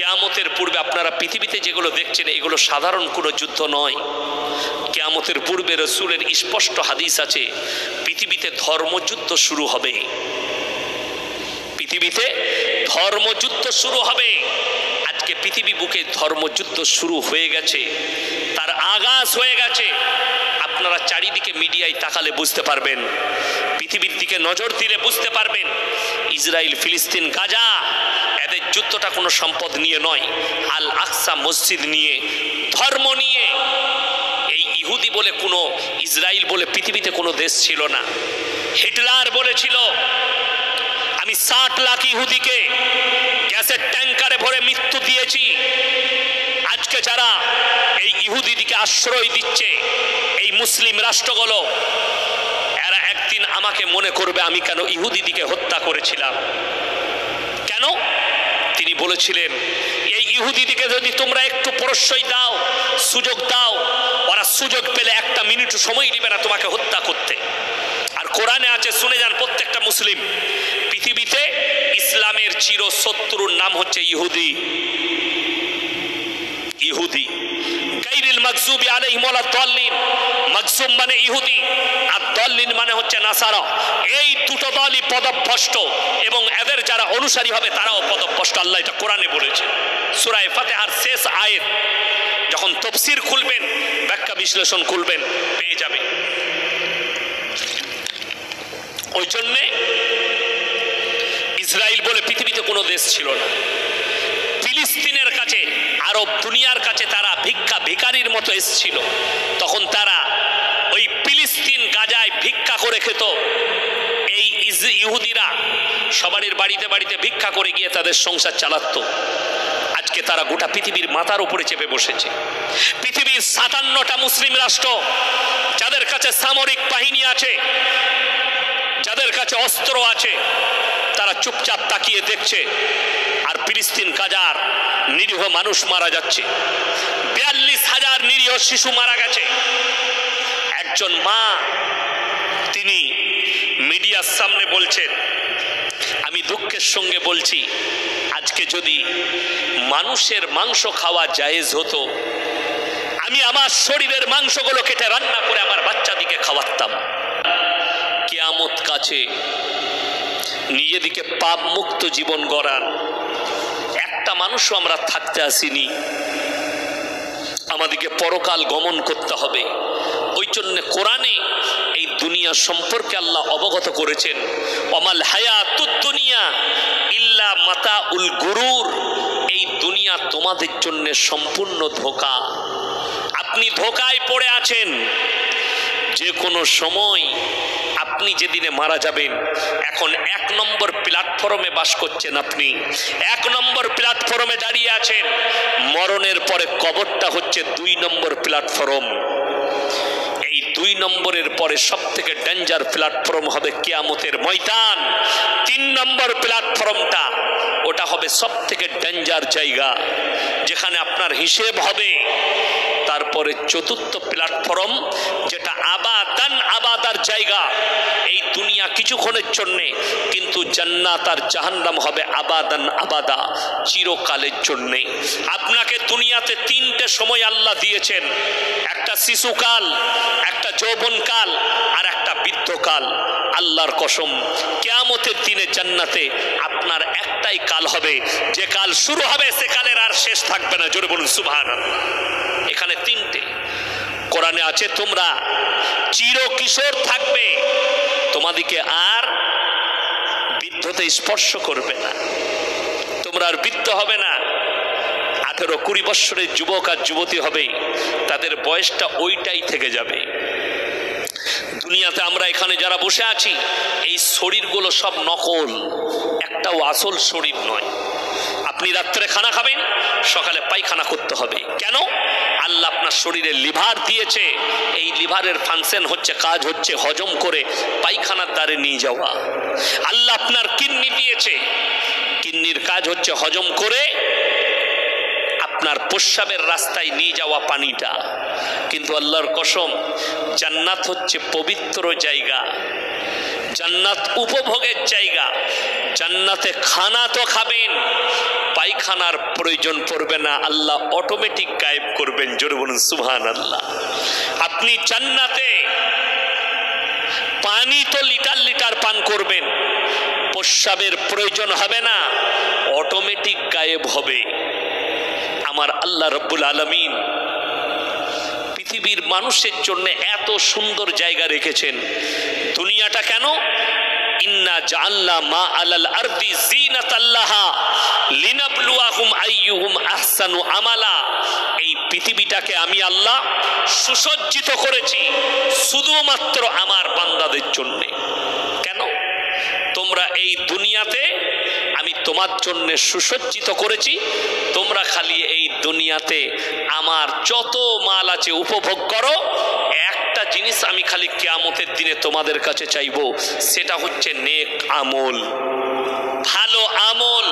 কিয়ামতের পূর্বে আপনারা পৃথিবীতে যেগুলো দেখছেন এগুলো সাধারণ কোনো যুদ্ধ নয়। কিয়ামতের পূর্বে রাসূলের স্পষ্ট হাদিস আছে, পৃথিবীতে ধর্মযুদ্ধ শুরু হবে। পৃথিবীতে ধর্মযুদ্ধ শুরু হবে। আজকে পৃথিবী বুকে ধর্মযুদ্ধ শুরু হয়ে গেছে, তার আগাজ হয়ে গেছে। আপনারা চারিদিকে মিডিয়ায় তাকালে বুঝতে পারবেন, পৃথিবীর দিকে নজর দিলে বুঝতে পারবেন, ইসরায়েল, ফিলিস্তিন, গাজা, এদের যুদ্ধটা কোনো সম্পদ নিয়ে নয়, আল আকসা মসজিদ নিয়ে, ধর্ম নিয়ে। এই ইহুদি বলে কোনো, ইসরায়েল বলে পৃথিবীতে কোনো দেশ ছিল না। হিটলার বলেছিল, আমি 60 লাখ ইহুদিকে গ্যাসের ট্যাঙ্কারে ভরে মৃত্যু দিয়েছি। আজকে যারা এই ইহুদিদিকে আশ্রয় দিচ্ছে, এই মুসলিম রাষ্ট্রগুলো, এরা একদিন আমাকে মনে করবে আমি কেন ইহুদিদিকে হত্যা করেছিলাম। কেন? তিনি বলেছিলেন, এই ইহুদিদিকে যদি তোমরা একটু প্রশ্রয় দাও, সুযোগ দাও, ওরা সুযোগ পেলে একটা মিনিট সময় দিবে না তোমাকে হত্যা করতে। আর কোরআনে আছে, শুনে যান প্রত্যেকটা মুসলিম, পৃথিবীতে ইসলামের চিরশত্রুর নাম হচ্ছে ইহুদি। ইহুদি, গায়রিল মাগজুবি আলাইহিম ওয়ালা দাল্লিন। মাগজুব মানে ইহুদি, আর দাল্লিন মানে হচ্ছে নাসারা। এই দুটো দলই পদভ্রষ্ট, এবং এদের যারা অনুসারী হবে তারাও পদভ্রষ্ট। আল্লাহ এটা কোরআনে বলেছে। সূরা ফাতিহার শেষ আয়াত, যখন তাফসীর খুলবেন, ব্যাখ্যা বিশ্লেষণ খুলবেন, পেয়ে যাবে। ওই জন্যে ইসরায়েল বলে পৃথিবীতে কোনো দেশ ছিল না। ফিলিস্তিনের কাছে, আরব দুনিয়ার কাছে তারা ভিখারির মতো এসেছিল। তখন তারা ওই ফিলিস্তিন, গাজায় ভিক্ষা করে খেত। এই ইহুদিরা সবারই বাড়িতে বাড়িতে ভিক্ষা করে গিয়ে তাদের সংসার চালাতো। আজকে তারা গোটা পৃথিবীর মাথার উপরে চেপে বসেছে। পৃথিবীর 57টা মুসলিম রাষ্ট্র, যাদের কাছে সামরিক বাহিনী আছে, যাদের কাছে অস্ত্র আছে, তারা চুপচাপ তাকিয়ে দেখছে। আর ফিলিস্তিন, গাজার নিরীহ মানুষ মারা যাচ্ছে। 42,000 নিরীহ শিশু মারা গেছে। একজন মা, তিনি মিডিয়ার সামনে বলছেন, আমি দুঃখের সঙ্গে বলছি, আজকে যদি মানুষের মাংস খাওয়া জায়েজ হতো, আমি আমার শরীরের মাংসগুলো কেটে রান্না করে আমার বাচ্চাদিকে খাওয়াতাম। কিয়ামত কাছে, নিজেদিকে পাপ মুক্ত জীবন গড়ার একটা মানুষও আমরা থাকতে আসিনি। আমাদেরকে পরকাল গমন করতে হবে। ওই জন্য কোরআনে এই দুনিয়া সম্পর্কে আল্লাহ অবগত করেছেন, ওমাল হায়াতুদ দুনিয়া ইল্লা মাতাউল গুরুর। এই দুনিয়া তোমাদের জন্য সম্পূর্ণ ধোঁকা। আপনি ধোঁকায় পড়ে আছেন। যে কোনো সময় আপনি যেদিনে মারা যাবেন, এখন 1 নম্বর প্ল্যাটফর্মে বাস করছেন, আপনি 1 নম্বর প্ল্যাটফর্মে দাঁড়িয়ে আছেন। মরণের পরে কবরটা হচ্ছে 2 নম্বর প্ল্যাটফর্ম। এই 2 নম্বরের পরে সব থেকে ডেঞ্জার প্ল্যাটফর্ম হবে কিয়ামতের ময়দান। 3 নম্বর প্ল্যাটফর্মটা, ওটা হবে সব থেকে ডেঞ্জার জায়গা, যেখানে আপনার হিসেব হবে। তারপরে 4র্থ প্ল্যাটফর্ম, যেটা আবাদান আবাদার জায়গা। এই দুনিয়া কিছুক্ষণের জন্যে, কিন্তু জান্নাত আর জাহান্নাম হবে আবাদান আবাদা, চিরকালের জন্যে। আপনাকে দুনিয়াতে 3টে সময় আল্লাহ দিয়েছেন, একটা শিশুকাল, একটা যৌবনকাল, আর একটা বৃদ্ধকাল। আল্লাহর কসম, কিয়ামতের দিনে জান্নাতে আপনার একটাই কাল হবে, যে কাল শুরু হবে সে কালের আর শেষ থাকবে না। জোরে বলুন সুবহানাল্লাহ। এখানে 3টে কোরআনে আছে, তোমরা চির কিশোর থাকবে, তোমাদেরকে আর বৃদ্ধতে স্পর্শ করবে না, তোমরা আর বৃদ্ধ হবে না। 18-20 বছরের যুবক আর যুবতী হবে, তাদের বয়সটা ওইটাই থেকে যাবে। দুনিয়াতে আমরা এখানে যারা বসে আছি, এই শরীরগুলো সব নকল, একটাও আসল শরীর নয়। আপনি রাত্রে খানা খাবেন, সকালে পায়খানা করতে হবে। কেন? আল্লাহ আপনার শরীরে লিভার দিয়েছে। এই লিভারের ফাংশন হচ্ছে, কাজ হচ্ছে হজম করে পায়খানার দ্বারে নিয়ে যাওয়া। আল্লাহ আপনার কিডনি দিয়েছে, কিডনির কাজ হচ্ছে হজম করে আপনার প্রস্রাবের রাস্তায় নিয়ে যাওয়া পানিটা। কিন্তু আল্লাহর কসম, জান্নাত হচ্ছে পবিত্র জায়গা, জান্নাত উপভোগের জায়গা। জান্নাতে খানা তো খাবেন, পায়খানার প্রয়োজন পড়বে না, আল্লাহ অটোমেটিক গায়েব করবেন। জোরে বলুন সুবহানাল্লাহ। আপনি জান্নাতে পানি তো লিটার লিটার পান করবেন, প্রস্রাবের প্রয়োজন হবে না, অটোমেটিক গায়েব হবে। আমার আল্লাহ রব্বুল আলামিন পৃথিবীর মানুষের জন্য এত সুন্দর জায়গা রেখেছেন। দুনিয়াটা কেন? ইন্না জাআলনা মা আলাল আরদি যিনাতাল লাহা লিনাবলুয়াহুম আইয়ুহুম আহসানু আমালা। এই পৃথিবীটাকে আমি আল্লাহ সুসজ্জিত করেছি শুধুমাত্র আমার বান্দাদের জন্য। কেন? তোমরা এই দুনিয়াতে আমি তোমার জন্য সুসজ্জিত করেছি, তোমরা খালি এই দুনিয়াতে আমার যত মাল আছে উপভোগ করো। একটা জিনিস আমি খালি কিয়ামতের দিনে তোমাদের কাছে চাইবো, সেটা হচ্ছে নেক আমল, ভালো আমল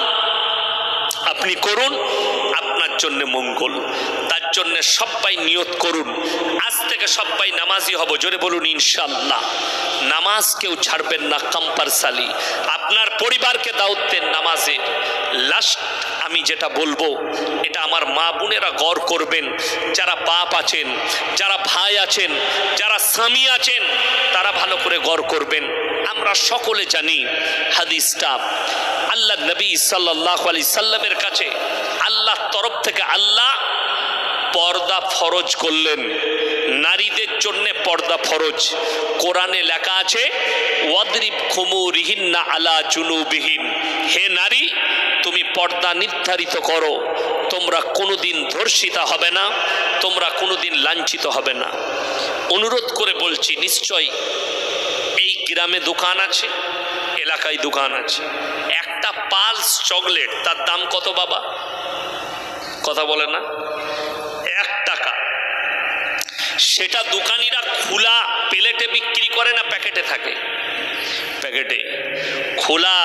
আপনি করুন, আপনার জন্য মঙ্গল। তার জন্য সবাই নিয়ত করুন, আজ থেকে সবাই নামাজি হব। জোরে বলুন ইনশাআল্লাহ। নামাজ কেউ ছাড়বেন না, কম্পালসারি। আপনার পরিবারকে দাওয়াত দেন নামাজে। লাস্ট আমি যেটা বলবো, এটা আমার মা বোনেরা গৌর করবেন, যারা বাপ আছেন, যারা ভাই আছেন, যারা স্বামী আছেন, তারা ভালো করে গৌর করবেন। আমরা সকলে জানি হাদিসটা, আল্লাহ নবী সাল্লাল্লাহু আলাইহি সাল্লামের কাছে আল্লাহর তরফ থেকে আল্লাহ পর্দা ফরজ করলেন। নারীদের জন্য পর্দা ফরজ। কোরআনে লেখা আছে ওয়াদরিব খুমুরিহিন্না আলা জুনুবিহিন। হে নারী, তুমি পর্দা নির্ধারিত করো, তোমরা কোনোদিন ধর্ষিতা হবে না, তোমরা কোনোদিন লাঞ্ছিত হবে না। অনুরোধ করে বলছি, নিশ্চয় এই গ্রামে দোকান আছে, এলাকায় দোকান আছে, একটা পালস চকলেট তার দাম কত বাবা? কথা বলে না? 1 টাকা। সেটা দোকানিরা খোলা প্লেটে বিক্রি করে না প্যাকেটে থাকে? প্যাকেটে। খোলা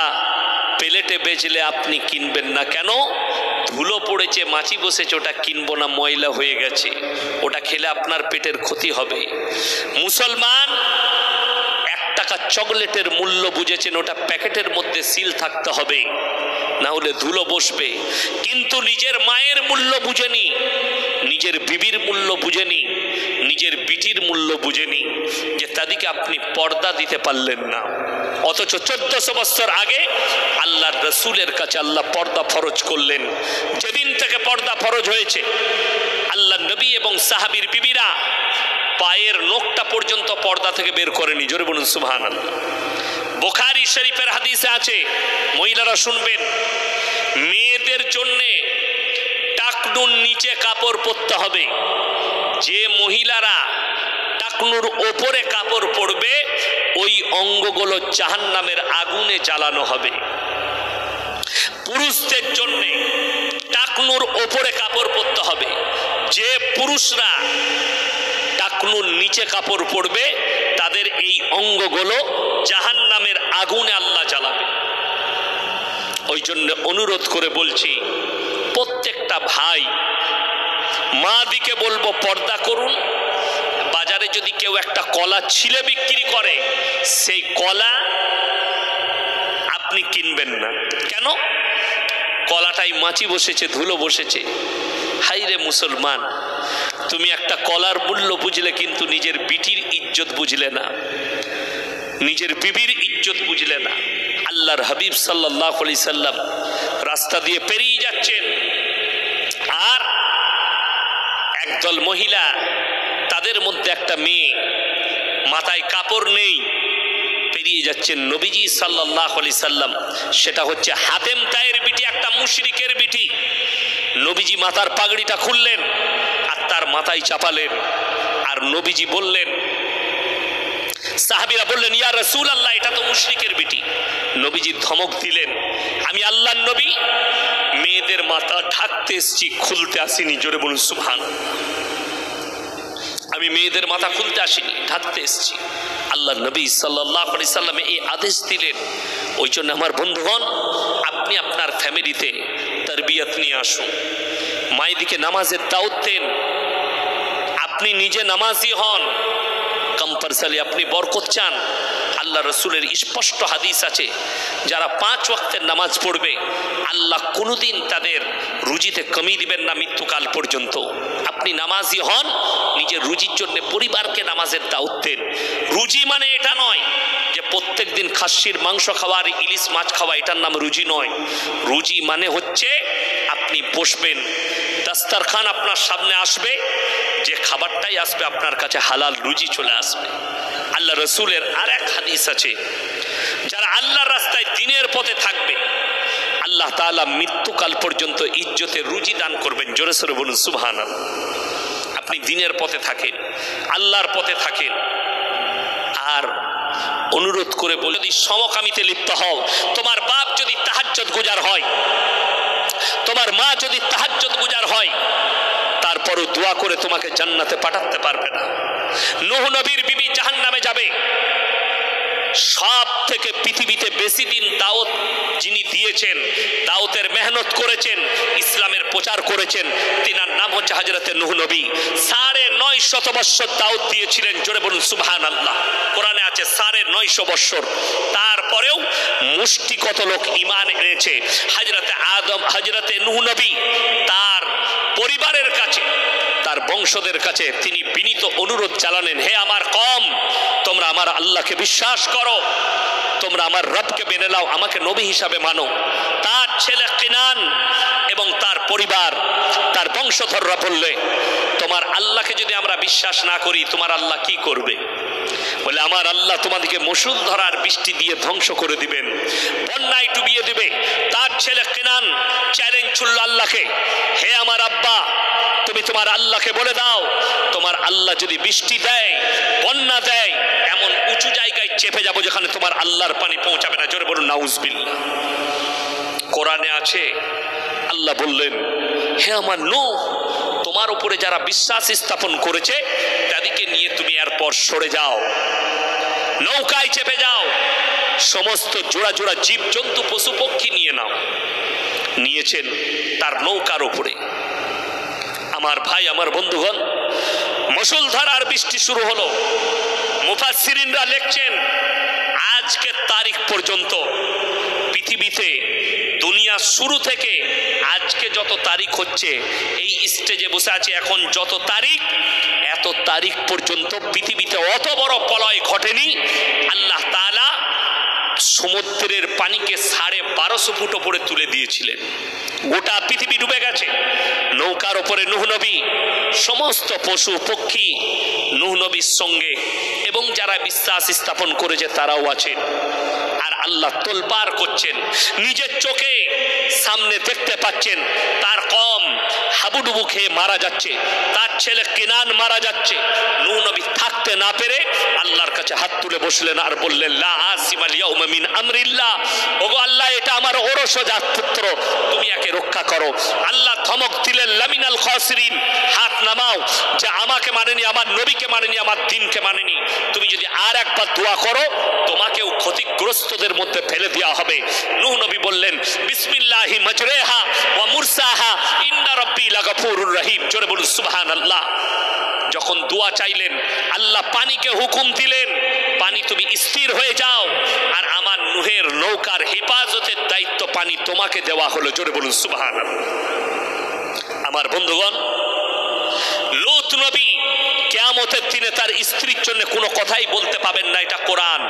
প্লেটে বেচলে আপনি কিনবেন না কেন? ধুলো পড়েছে, মাছি বসেছে, ওটা কিনবো না, ময়লা হয়ে গেছে, ওটা খেলে আপনার পেটের ক্ষতি হবে। মুসলমান 1 টাকা চকলেটের মূল্য বুঝেছেন, ওটা প্যাকেটের মধ্যে সিল থাকতে হবে, না হলে ধুলো বসবে। কিন্তু নিজের মায়ের মূল্য বুঝেনি, নিজের বিবির মূল্য বুঝেনি, নিজের বিটির মূল্য বুঝেনি, যে তাদেরকে আপনি পর্দা দিতে পারলেন না। অথচ 1400 বছর আগে আল্লাহর রসুলের কাছে আল্লাহ পর্দা ফরজ করলেন। যেদিন থেকে পর্দা ফরজ হয়েছে, আল্লাহ নবী এবং সাহাবীর বিবিরা পায়ের নখটা পর্যন্ত পর্দা থেকে বের করেনি। জোরে বলুন সুবহানাল্লাহ। বুখারী শরীফের হাদিসে আছে, মহিলারা শুনবেন, মেয়েদের জন্যে টাকনুর নিচে কাপড় পরতে হবে। যে মহিলারা টাকনুর ওপরে কাপড় পরবে, ওই অঙ্গগুলো জাহান্নামের আগুনে জ্বালানো হবে। পুরুষদের জন্যে টাকনুর ওপরে কাপড় পরতে হবে। যে পুরুষরা টাকনুর নিচে কাপড় পরবে, তাদের এই অঙ্গগুলো জাহান্নামের আগুনে আল্লাহ জ্বালাবে। ওই জন্য অনুরোধ করে বলছি, প্রত্যেকটা ভাই মা দিকে বলবো পর্দা করুন। বাজারে যদি কেউ একটা কলা ছিলে বিক্রি করে, সেই কলা আপনি কিনবেন না। কেন? কলাটাই মাছি বসেছে, ধুলো বসেছে। হাইরে মুসলমান, তুমি একটা কলার মূল্য বুঝলে, কিন্তু নিজের বিটির ইজ্জত বুঝলে না, নিজের বিবির ইজ্জত বুঝলে না। আল্লাহর হাবিব সাল্লাল্লাহু আলাইহি সাল্লাম রাস্তা দিয়ে পেরিয়ে যাচ্ছেন, আর একদল মহিলা, তাদের মধ্যে একটা মেয়ে, মাথায় কাপড় নেই, পেরিয়ে যাচ্ছেন। নবীজি সাল্লাল্লাহু আলাইহি সাল্লাম, সেটা হচ্ছে হাতেম তায়ের বিটি, একটা মুশরিকের বিটি। নবীজি মাথার পাগড়িটা খুললেন আর তার মাথায় চাপালেন, আর নবীজি বললেন, সাহাবীরা বললেন, ইয়া রাসূলুল্লাহ, এটা তো মুশরিকের বিটি। নবীজি ধমক দিলেন, আমি আল্লাহর নবী মেয়েদের মাথা ঢাকতে এসেছি, খুলতে আসিনি। জোরে বলুন সুবহানাল্লাহ। আমি মেয়েদের মাথা খুলতে আসিনি, ঢাকতে এসেছি। আল্লাহর নবী সাল্লাল্লাহু আলাইহি সাল্লাম এই আদেশ দিলেন। ওই জন্য আমার বন্ধুগণ, আপনি আপনার ফ্যামিলিতে তারবিয়ত নিয়ে আসুন, মায়েদিকে নামাজের দাওয়াত দেন। আপনি নিজে নামাজি হন, কম্পালসারি আপনি বরকত চান, আল্লাহ রসুলের স্পষ্ট হাদিস আছে, যারা 5 ওয়াক্তের নামাজ পড়বে আল্লাহ কোনোদিন তাদের রুজিতে কমিয়ে দিবেন না মৃত্যুকাল পর্যন্ত। আপনি নামাজি হন, নিজের রুজির জন্য পরিবারকে নামাজের দাওয়াত দেন। রুজি মানে এটা নয় যে প্রত্যেক দিন খাসির মাংস খাওয়া আর ইলিশ মাছ খাওয়া, এটার নাম রুজি নয়। রুজি মানে হচ্ছে আপনি বসবেন, দাস্তারখান আপনার সামনে আসবে, যে খাবারটাই আসবে আপনার কাছে হালাল রুজি চলে আসবে। আল্লাহ রসুলের আর এক হাদিস আছে, যারা আল্লাহর রাস্তায় দিনের পথে থাকবে আল্লাহ তাআলা মৃত্যুকাল পর্যন্ত ইজ্জতের রুজি দান করবেন। জোরে সোরে বলুন সুবহানাল্লাহ। আপনি দিনের পথে থাকেন, আল্লাহর পথে থাকেন। আর অনুরোধ করে বলে, যদি সমকামিতে লিপ্ত হও, তোমার বাপ যদি তাহাজ্জুদ গুজার হয়, তোমার মা যদি তাহাজ্জুদ গুজার হয়, তারপরও দোয়া করে তোমাকে জান্নাতে পাঠাতে পারবে না। নূহ নবীর বিবি জাহান্নামে যাবে। সব থেকে পৃথিবীতে বেশি দিন দাওয়াত যিনি দিয়েছেন, দাওয়াতের মেহনত করেছেন, ইসলামের প্রচার করেছেন, তিনার নাম হচ্ছে হযরতে নূহ নবী। 950 বছর দাওয়াত দিয়েছিলেন। জোরে বলুন সুবহানাল্লাহ। কোরআনে আছে 950 বছর। তারপরেও মুষ্টি কত লোক ঈমান এনেছে। হযরতে আদম, হযরতে নূহ নবী তার পরিবারের কাছে, তার বংশদের কাছে তিনি বিনীত অনুরোধ চালালেন, হে আমার কওম, তোমরা আমার আল্লাহকে বিশ্বাস করো, তোমরা আমার রবকে মেনে নাও, আমাকে নবী হিসাবে মানো। তার ছেলে কিনান এবং তার পরিবার, তার বংশধররা বললে, তোমার আল্লাহকে যদি আমরা বিশ্বাস না করি, তোমার আল্লাহ কি করবে? বলে, আমার আল্লাহ তোমাদেরকে মুষলধারার বৃষ্টি দিয়ে ধ্বংস করে দিবেন, বন্যায় ডুবিয়ে দিবে। তার ছেলে কিনান চ্যালেঞ্জ ছুড়ল আল্লাহকে, হে আমার আব্বা, তুমি তোমার আল্লাহকে বলে দাও, তোমার আল্লাহ যদি বৃষ্টি দেয়, বন্যা দেয়, এমন উঁচু জায়গায় চেপে যাবো যেখানে তোমার আল্লাহর পানি পৌঁছাবে না। জোরে বলুন নাউজুবিল্লাহ। কোরআনে আছে, আল্লাহ বললেন, হে আমার নূহ, তোমার উপরে যারা বিশ্বাস স্থাপন করেছে তাদেরকে নিয়ে তুমি এরপর সরে যাও, নৌকায় চেপে যাও, সমস্ত জোড়া জোড়া জীব জন্তু পশু পক্ষী নিয়ে নাও। নিয়েছেন তার নৌকার উপরে। আমার ভাই, আমার বন্ধুগণ, মুষলধারার বৃষ্টি শুরু হলো। মুফাসসিরিনরা লিখছেন, আজকে তারিখ পর্যন্ত পৃথিবীতে দুনিয়া শুরু থেকে আজকে যত তারিখ হচ্ছে, এই স্টেজে বসে আছে এখন যত তারিখ, এত তারিখ পর্যন্ত পৃথিবীতে অত বড় প্রলয় ঘটেনি। আল্লাহ তাআলা সমুদ্রের পানিকে 1250 ফুট উপরে তুলে দিয়েছিলেন। গোটা পৃথিবী ডুবে গেছে। নৌকার উপরে নূহ নবী, সমস্ত পশু পক্ষী নূহ নবীর সঙ্গে, এবং যারা বিশ্বাস স্থাপন করেছে তারাও আছেন। আর আল্লাহ তোলপার করছেন, নিজের চোখে সামনে দেখতে পাচ্ছেন তার কওম হাবুডুবু খেয়ে মারা যাচ্ছে, তার ছেলে কিনান মারা যাচ্ছে। নূহ নবী থাকতে না পেরে আল্লাহর কাছে হাত তুলে বসলেন আর বললেন, লা আসিমাল ইয়াউমা মিন আমরিল্লাহ, ওগো আল্লাহ, এটা আমার ওরসজাত পুত্র, তুমি একে রক্ষা করো। আল্লাহ ধমক দিলেন, লামিনাল খাসিরিন, হাত নামাও, যে আমাকে মানেনি, আমার নবীকে মানেনি, আমার দ্বীনকে মানেনি, তুমি যদি আর একবার দোয়া করো তোমাকেও ক্ষতিগ্রস্তদের মধ্যে ফেলে দেওয়া হবে। নূহ নবী বললেন, বিসমিল্লাহি মাজরেহা ওয়া মুরসাহা ইন্না রাব্বি লাগাফুরুর রহিম। জোরে বলুন সুবহানাল্লাহ। যখন দোয়া চাইলেন, আল্লাহ পানিকে হুকুম দিলেন, পানি তুমি স্থির হয়ে যাও, আর আমার নূহের নৌকার হেফাজতের দায়িত্ব পানি তোমাকে দেওয়া হলো। জোরে বলুন সুবহানাল্লাহ। আমার বন্ধুগণ, লূত নবী কিয়ামতের দিনে তার স্ত্রীর জন্য কোনো কথাই বলতে পাবেন না, এটা কোরআন।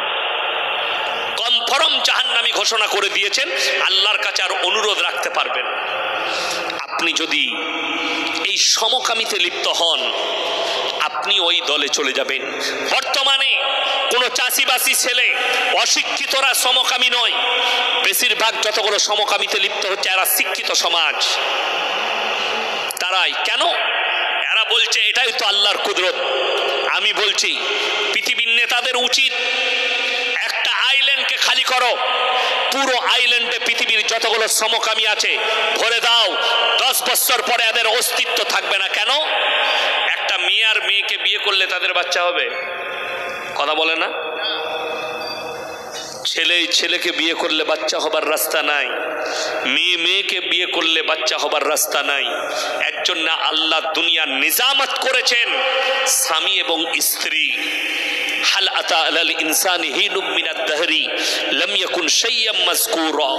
কনফার্ম জাহান্নামী ঘোষণা করে দিয়েছেন, আল্লাহর কাছে আর অনুরোধ রাখতে পারবেন। আপনি যদি এই সমকামিতে লিপ্ত হন, আপনি ওই দলে চলে যাবেন। বর্তমানে কোনো চাষিবাসী ছেলে, অশিক্ষিতরা সমকামী নয়, বেশিরভাগ যতগুলো সমকামিতে লিপ্ত হচ্ছে এরা শিক্ষিত সমাজ। তারাই কেন? এরা বলছে এটাই তো আল্লাহর কুদরত। আমি বলছি পৃথিবীর নেতাদের উচিত একটা আইল্যান্ডকে খালি করো, পুরো আইল্যান্ডে পৃথিবীর যতগুলো সমকামী আছে ভরে দাও। 10 বছর পরে এদের অস্তিত্ব থাকবে না। কেন? একটা মেয়ে আর মেয়েকে বিয়ে করলে তাদের বাচ্চা হবে? কথা বলে না? ছেলে ছেলেকে বিয়ে করলে বাচ্চা হবার রাস্তা নাই, মেয়ে মেয়েকে বিয়ে করলে বাচ্চা হবার রাস্তা নাই। এর জন্য আল্লাহ দুনিয়ার নিজামত করেছেন স্বামী এবং স্ত্রী হাল আতা আলাল ইনসানি হিনুম মিনাদ দাহরি লাম ইয়াকুন শাইয়্যাম মাযকুরা।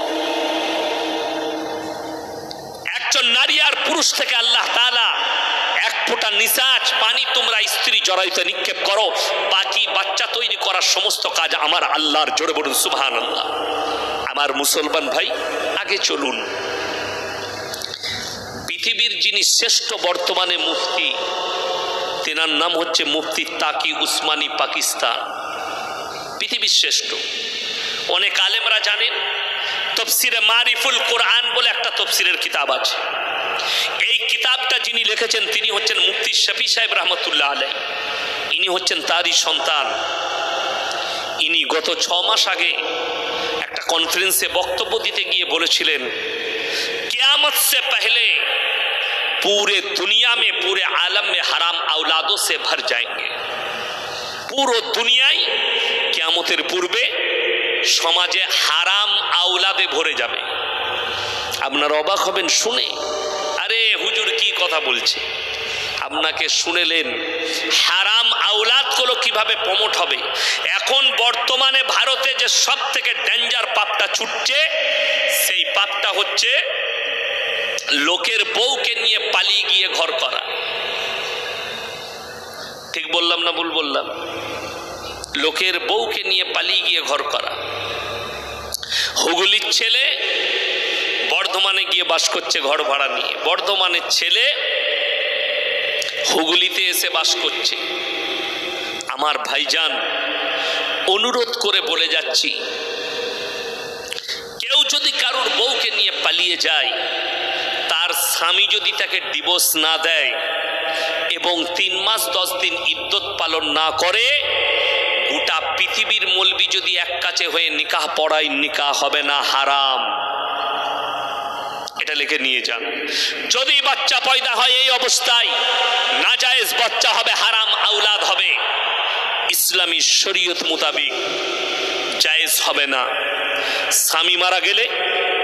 একজন নারী আর পুরুষ থেকে আল্লাহ তাআলা এক ফোঁটা নিসাজ পানি তোমরা স্ত্রী জরায়ুতে নিক্ষেপ করো, বাকি বাচ্চা তৈরি করার সমস্ত কাজ আমার আল্লাহর। জোরে বলুন সুবহানাল্লাহ। আমার মুসলমান ভাই, আগে চলুন। পৃথিবীর যিনি শ্রেষ্ঠ বর্তমানে মুফতি, তেনার নাম হচ্ছে মুফতি তাকি উসমানী, পাকিস্তান। পৃথিবীর শ্রেষ্ঠ। অনেক আলেমরা জানেন, তফসিরে মারিফুল কোরআন বলে একটা তফসিরের কিতাব আছে। এই কিতাবটা যিনি লিখেছেন তিনি হচ্ছেন মুফতি শফি সাহেব রহমতুল্লাহ আলাইহি। ইনি হচ্ছেন তারই সন্তান। ইনি গত 6 মাস আগে একটা কনফারেন্সে বক্তব্য দিতে গিয়ে বলেছিলেন, কিয়ামত से पहले पूरे दुनिया में, पूरे आलम में हराम औलादों से भर जाएंगे। পুরো দুনিয়ায় কিয়ামতের পূর্বে সমাজে হারাম আওলাদে ভরে যাবে। আপনারা অবাক হবেন শুনে, আরে হুজুর কি কথা বলছে। আপনাকে শুনেলেন হারাম আওলাদগুলো কিভাবে প্রমোট হবে। এখন বর্তমানে ভারতে যে সব থেকে ডেঞ্জার পাপটা ছুটছে, সেই পাপটা হচ্ছে লোকের বউকে নিয়ে পালিয়ে গিয়ে ঘর করা। ঠিক বললাম না ভুল বললাম? লোকের বউকে নিয়ে পালিয়ে গিয়ে ঘর করা। হুগলির ছেলে বর্ধমানে গিয়ে বাস করছে ঘর ভাড়া নিয়ে, বর্ধমানের ছেলে হুগলিতে এসে বাস করছে। আমার ভাইজান, অনুরোধ করে বলে যাচ্ছি, কেউ যদি কারোর বউকে নিয়ে পালিয়ে যায়, তার স্বামী যদি তাকে ডিভোর্স না দেয় এবং 3 মাস 10 দিন ইদ্যত পালন না করে, গোটা পৃথিবীর মৌলবি যদি এক কাছে হয়ে নিকাহ পড়ায়, নিকাহ হবে না, হারাম। এটা লিখে নিয়ে যান। যদি বাচ্চা পয়দা হয় এই অবস্থায়, নাজায়েজ বাচ্চা হবে, হারাম আওলাদ হবে, ইসলামী শরীয়ত মোতাবেক জায়েজ হবে না। স্বামী মারা গেলে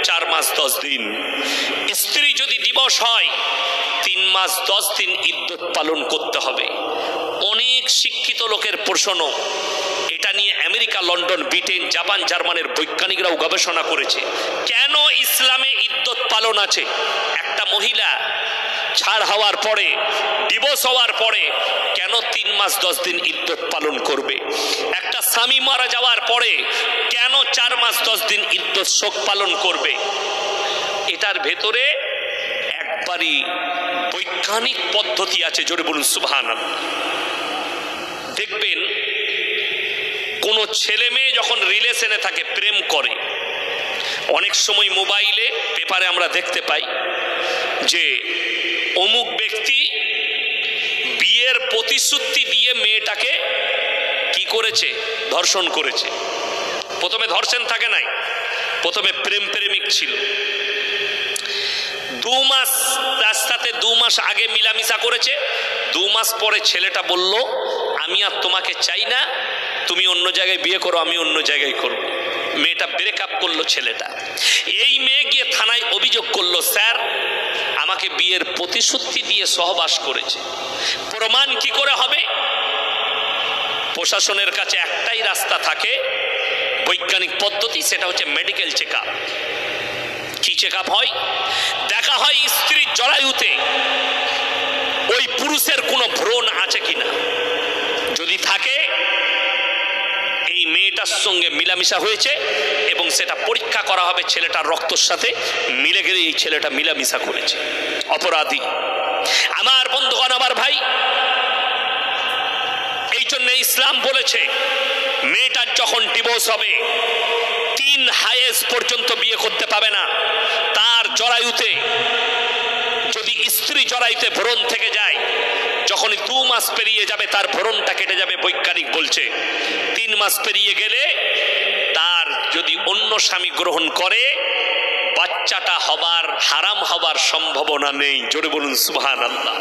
4 মাস 10 দিন, স্ত্রী যদি দিবস হয় 3 মাস 10 দিন ইদ্যত পালন করতে হবে। অনেক শিক্ষিত লোকের প্রশ্ন, এটা নিয়ে আমেরিকা, লন্ডন, ব্রিটেন, জাপান, জার্মানের বৈজ্ঞানিকরাও গবেষণা করেছে। কেন ইসলামে ইদ্যত পালন আছে? একটা মহিলা ছাড় হওয়ার পরে, ডিভোর্স হওয়ার পরে কেন 3 মাস 10 দিন ইদ্যত পালন করবে? একটা স্বামী মারা যাওয়ার পরে কেন 4 মাস 10 দিন ইদ্যত শোক পালন করবে? এটার ভেতরে একবারই বৈজ্ঞানিক পদ্ধতি আছে। জোরে বলুন সুবহানাল্লাহ। দেখবেন কোন ছেলে মেয়ে যখন রিলেশনে থাকে, প্রেম করে, অনেক সময় মোবাইলে, পেপারে আমরা দেখতে পাই যে অমুক ব্যক্তি বিয়ের প্রতিশ্রুতি দিয়ে মেয়েটাকে কি করেছে, ধর্ষণ করেছে। প্রথমে ধর্ষণ থাকে নাই, প্রথমে প্রেমিক ছিল। 2 মাস তার সাথে 2 মাস আগে মিলামিশা করেছে। 2 মাস পরে ছেলেটা বলল, আমি আর তোমাকে চাই না, তুমি অন্য জায়গায় বিয়ে করো, আমি অন্য জায়গায় করব। মেয়েটা ব্রেকআপ করলো ছেলেটা। এই মেয়ে গিয়ে থানায় অভিযোগ করলো, স্যার আমাকে বিয়ের প্রতিশ্রুতি দিয়ে সহবাস করেছে। প্রমাণ কি করে হবে? প্রশাসনের কাছে একটাই রাস্তা থাকে, বৈজ্ঞানিক পদ্ধতি, সেটা হচ্ছে মেডিকেল চেকআপ। কি চেকআপ হয়? দেখা হয় স্ত্রীর জরায়ুতে ওই পুরুষের কোনো ভ্রূণ আছে কিনা। যদি থাকে, এই মেয়েটার সঙ্গে মিলামিশা হয়েছে এবং সেটা পরীক্ষা করা হবে, ছেলেটার রক্তর সাথে মিলে গেলে এই ছেলেটা মিলামিশা করেছে, অপরাধী। আমার বন্ধুগণ, আমার ভাই, এই জন্য ইসলাম বলেছে মেয়েটার যখন ডিভোর্স হবে 3 হায়েজ পর্যন্ত বিয়ে করতে পাবে না। তার জরায়ুতে, যদি স্ত্রী জরায়ুতে ভ্রূণ থেকে যায়, যখন 2 মাস পেরিয়ে যাবে তার ভ্রূণটা কেটে যাবে। বৈজ্ঞানিক বলছে 3 মাস পেরিয়ে গেলে তার যদি অন্য স্বামী গ্রহণ করে, বাচ্চাটা হবার, হারাম হবার সম্ভাবনা নেই। জোরে বলুন সুবহানাল্লাহ।